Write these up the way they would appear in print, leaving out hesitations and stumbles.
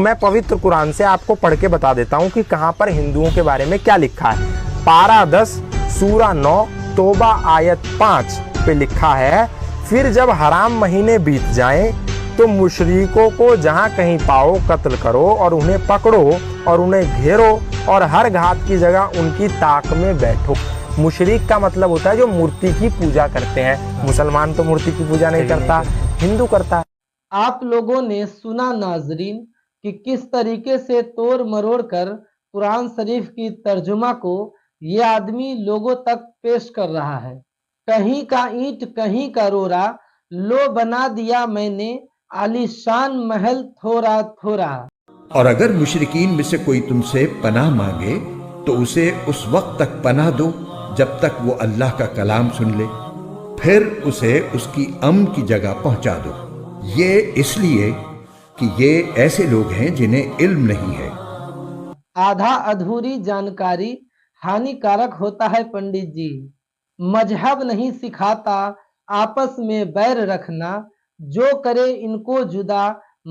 मैं पवित्र कुरान से आपको पढ़ के बता देता हूँ कि कहाँ पर हिंदुओं के बारे में क्या लिखा है। पारा 10 सूरा 9 तौबा आयत 5 पे लिखा है, फिर जब हराम महीने बीत जाएं तो मुशरिकों को जहाँ कहीं पाओ कत्ल करो और उन्हें पकड़ो और उन्हें घेरो और हर घात की जगह उनकी ताक में बैठो। मुशरिक का मतलब होता है जो मूर्ति की पूजा करते हैं। मुसलमान तो मूर्ति की पूजा नहीं करता, हिंदू करता है। आप लोगों ने सुना नाजरीन कि किस तरीके से तोड़ मरोड़ कर कुरान शरीफ की तर्जुमा को ये आदमी लोगों तक पेश कर रहा है। कहीं का ईंट कहीं का रोरा, लो बना दिया मैंने आलीशान महल थोड़ा थोड़ा। और अगर मुशरिकीन में से कोई तुमसे पनाह मांगे तो उसे उस वक्त तक पनाह दो जब तक वो अल्लाह का कलाम सुन ले, फिर उसे उसकी अमन की जगह पहुंचा दो। ये इसलिए कि ये ऐसे लोग हैं जिन्हें इल्म नहीं है। आधा अधूरी जानकारी हानिकारक होता है पंडित जी। मजहब नहीं सिखाता आपस में बैर रखना, जो करे इनको जुदा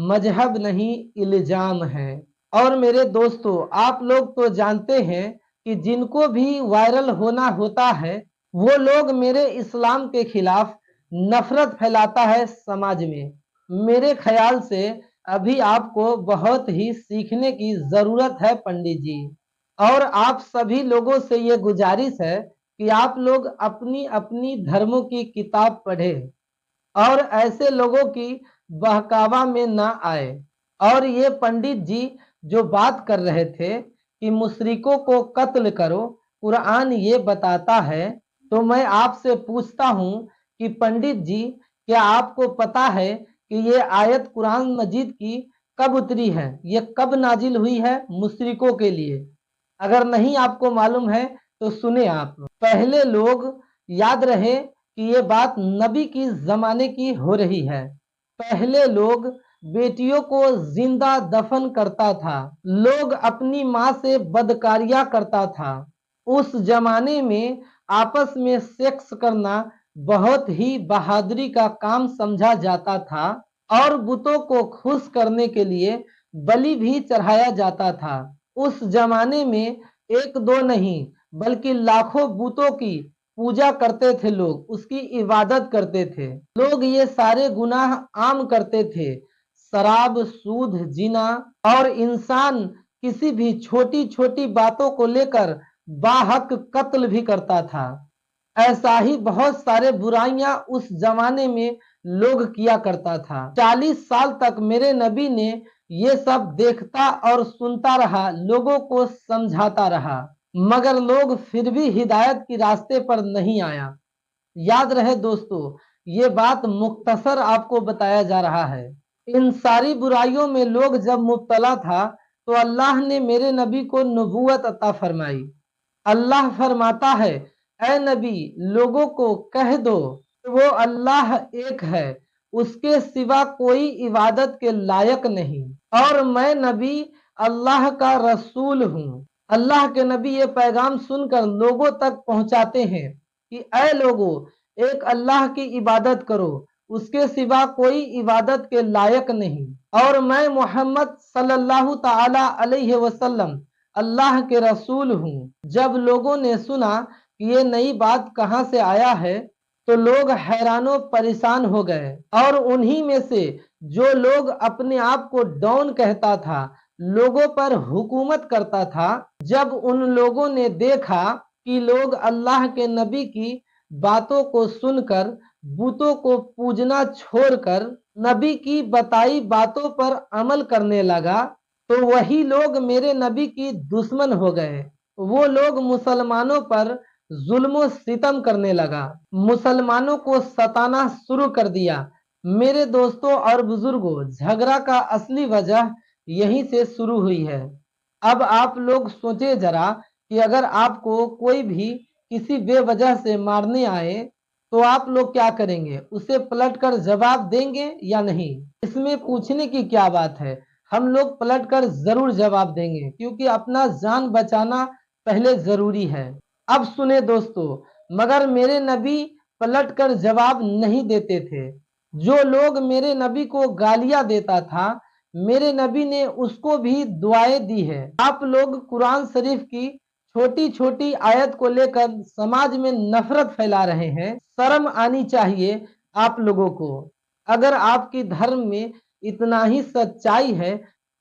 मजहब नहीं इल्जाम है। और मेरे दोस्तों, आप लोग तो जानते हैं कि जिनको भी वायरल होना होता है वो लोग मेरे इस्लाम के खिलाफ नफरत फैलाता है समाज में। मेरे ख्याल से अभी आपको बहुत ही सीखने की जरूरत है पंडित जी। और आप सभी लोगों से ये गुजारिश है कि आप लोग अपनी अपनी धर्मों की किताब पढ़ें और ऐसे लोगों की बहकावा में ना आए। और ये पंडित जी जो बात कर रहे थे कि मुशरिकों को कत्ल करो, कुरान ये बताता है, तो मैं आपसे पूछता हूँ कि पंडित जी, क्या आपको पता है कि ये आयत कुरान मजीद की कब उतरी है? ये कब नाजिल हुई है मुशरिकों के लिए? अगर नहीं आपको मालूम है तो सुने आप। पहले लोग, याद रहे कि ये बात नबी की जमाने की हो रही है, पहले लोग बेटियों को जिंदा दफन करता था, लोग अपनी माँ से बदकारियां करता था। उस जमाने में आपस में सेक्स करना बहुत ही बहादुरी का काम समझा जाता था और बुतों को खुश करने के लिए बलि भी चढ़ाया जाता था। उस जमाने में एक दो नहीं बल्कि लाखों बुतों की पूजा करते थे लोग, उसकी इबादत करते थे लोग। ये सारे गुनाह आम करते थे, शराब, सूद, जिना, और इंसान किसी भी छोटी छोटी बातों को लेकर बाहक कत्ल भी करता था। ऐसा ही बहुत सारे बुराइयां उस जमाने में लोग किया करता था। 40 साल तक मेरे नबी ने ये सब देखता और सुनता रहा, लोगों को समझाता रहा, मगर लोग फिर भी हिदायत की रास्ते पर नहीं आया। याद रहे दोस्तों, ये बात मुख्तसर आपको बताया जा रहा है। इन सारी बुराइयों में लोग जब मुब्तला था तो अल्लाह ने मेरे नबी को नबूवत अता फरमाई। अल्लाह फरमाता है, ऐ नबी, लोगों को कह दो कि वो अल्लाह एक है, उसके सिवा कोई इबादत के लायक नहीं, और मैं नबी अल्लाह का रसूल हूँ। अल्लाह के नबी ये पैगाम सुनकर लोगों तक पहुंचाते हैं कि ऐ लोगों, एक अल्लाह की इबादत करो, उसके सिवा कोई इबादत के लायक नहीं, और मैं मोहम्मद सल्लल्लाहु ताला अलैहि वसल्लम अल्लाह के रसूल हूँ। जब लोगों ने सुना कि ये नई बात कहाँ से आया है तो लोग हैरानो परेशान हो गए, और उन्हीं में से जो लोग अपने आप को डॉन कहता था, लोगों पर हुकूमत करता था, जब उन लोगों ने देखा कि लोग अल्लाह के नबी की बातों को सुनकर बुतों को पूजना छोड़कर नबी की बताई बातों पर अमल करने लगा, तो वही लोग मेरे नबी की दुश्मन हो गए। वो लोग मुसलमानों पर जुल्म सितम करने लगा, मुसलमानों को सताना शुरू कर दिया। मेरे दोस्तों और बुजुर्गों, झगड़ा का असली वजह यहीं से शुरू हुई है। अब आप लोग सोचे जरा कि अगर आपको कोई भी किसी बेवजह से मारने आए तो आप लोग क्या करेंगे? उसे पलटकर जवाब देंगे या नहीं? इसमें पूछने की क्या बात है? हम लोग पलटकर जरूर जवाब देंगे, क्योंकि अपना जान बचाना पहले जरूरी है। अब सुने दोस्तों, मगर मेरे नबी पलटकर जवाब नहीं देते थे। जो लोग मेरे नबी को गालियां देता था मेरे नबी ने उसको भी दुआएं दी है। आप लोग कुरान शरीफ की छोटी छोटी आयत को लेकर समाज में नफरत फैला रहे हैं। शर्म आनी चाहिए आप लोगों को। अगर आपकी धर्म में इतना ही सच्चाई है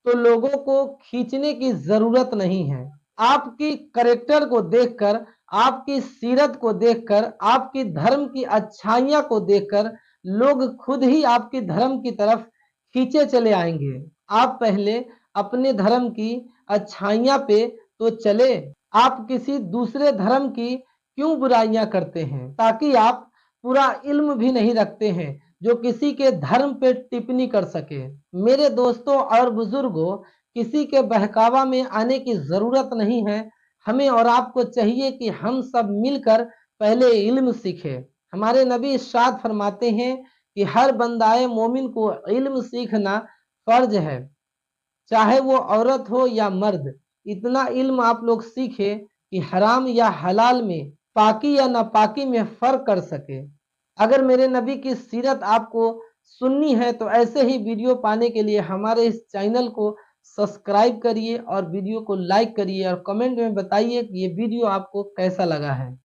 तो लोगों को खींचने की जरूरत नहीं है। आपकी करेक्टर को देखकर, आपकी सीरत को देखकर, आपकी धर्म की अच्छाइयां को देखकर लोग खुद ही आपकी धर्म की तरफ खींचे चले आएंगे। आप पहले अपने धर्म की अच्छाइयां पे तो चले। आप किसी दूसरे धर्म की क्यों बुराइयां करते हैं? ताकि आप पूरा इल्म भी नहीं रखते हैं जो किसी के धर्म पे टिप्पणी कर सके। मेरे दोस्तों और बुजुर्गों, किसी के बहकावा में आने की जरूरत नहीं है। हमें और आपको चाहिए कि हम सब मिलकर पहले इल्म सीखें। हमारे नबी इरशाद फरमाते हैं कि हर बंदाए मोमिन को इल्म सीखना फर्ज है, चाहे वो औरत हो या मर्द। इतना इल्म आप लोग सीखे कि हराम या हलाल में, पाकी या नापाकी में फर्क कर सके। अगर मेरे नबी की सीरत आपको सुननी है तो ऐसे ही वीडियो पाने के लिए हमारे इस चैनल को सब्सक्राइब करिए और वीडियो को लाइक करिए और कमेंट में बताइए कि ये वीडियो आपको कैसा लगा है।